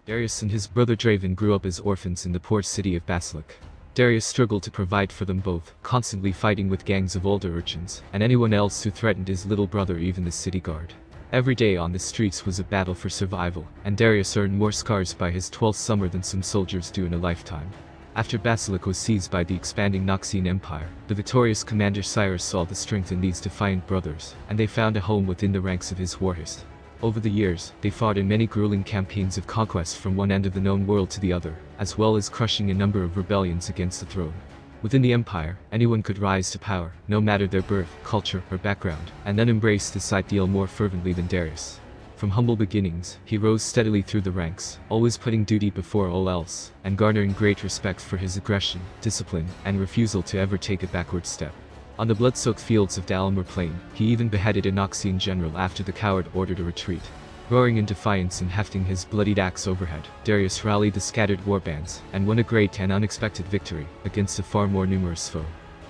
Darius and his brother Draven grew up as orphans in the poor city of Basilich. Darius struggled to provide for them both, constantly fighting with gangs of older urchins, and anyone else who threatened his little brother, even the city guard. Every day on the streets was a battle for survival, and Darius earned more scars by his 12th summer than some soldiers do in a lifetime. After Basilich was seized by the expanding Noxian Empire, the victorious commander Cyrus saw the strength in these defiant brothers, and they found a home within the ranks of his warriors. Over the years, they fought in many grueling campaigns of conquest from one end of the known world to the other, as well as crushing a number of rebellions against the throne. Within the empire, anyone could rise to power, no matter their birth, culture, or background, and then embrace this ideal more fervently than Darius. From humble beginnings, he rose steadily through the ranks, always putting duty before all else, and garnering great respect for his aggression, discipline, and refusal to ever take a backward step. On the blood-soaked fields of Dalmor Plain, he even beheaded a Noxian general after the coward ordered a retreat. Roaring in defiance and hefting his bloodied axe overhead, Darius rallied the scattered warbands, and won a great and unexpected victory against a far more numerous foe.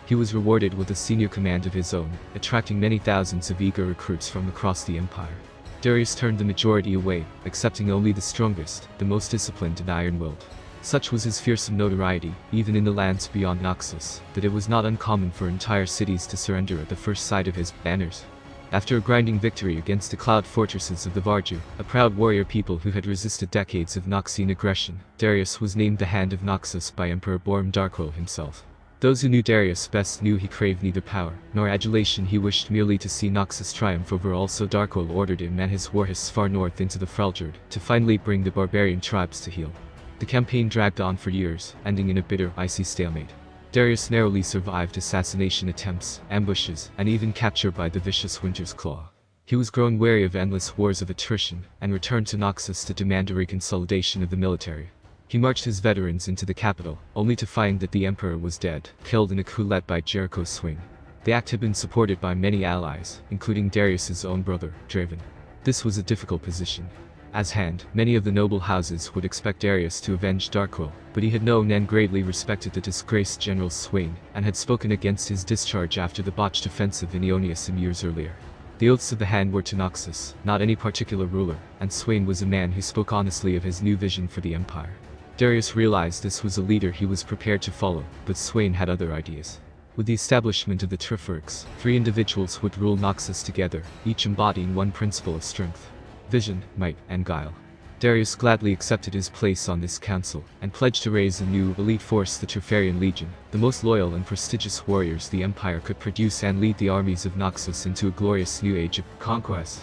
He was rewarded with a senior command of his own, attracting many thousands of eager recruits from across the empire. Darius turned the majority away, accepting only the strongest, the most disciplined and iron-willed. Such was his fearsome notoriety, even in the lands beyond Noxus, that it was not uncommon for entire cities to surrender at the first sight of his banners. After a grinding victory against the cloud fortresses of the Varju, a proud warrior people who had resisted decades of Noxian aggression, Darius was named the Hand of Noxus by Emperor Borm Darkroll himself. Those who knew Darius best knew he craved neither power nor adulation. He wished merely to see Noxus triumph over all, so Darkroll ordered him and his warriors far north into the Freljord to finally bring the barbarian tribes to heel. The campaign dragged on for years, ending in a bitter, icy stalemate. Darius narrowly survived assassination attempts, ambushes, and even capture by the vicious Winter's Claw. He was growing wary of endless wars of attrition, and returned to Noxus to demand a reconsolidation of the military. He marched his veterans into the capital, only to find that the Emperor was dead, killed in a coup led by Jericho's Swing. The act had been supported by many allies, including Darius's own brother, Draven. This was a difficult position. As Hand, many of the noble houses would expect Darius to avenge Darkroll, but he had known and greatly respected the disgraced General Swain, and had spoken against his discharge after the botched offensive in Ionia some years earlier. The oaths of the Hand were to Noxus, not any particular ruler, and Swain was a man who spoke honestly of his new vision for the Empire. Darius realized this was a leader he was prepared to follow, but Swain had other ideas. With the establishment of the Triforks, 3 individuals would rule Noxus together, each embodying one principle of strength: vision, might, and guile. Darius gladly accepted his place on this council, and pledged to raise a new, elite force, the Trifarian Legion, the most loyal and prestigious warriors the Empire could produce, and lead the armies of Noxus into a glorious new age of conquest.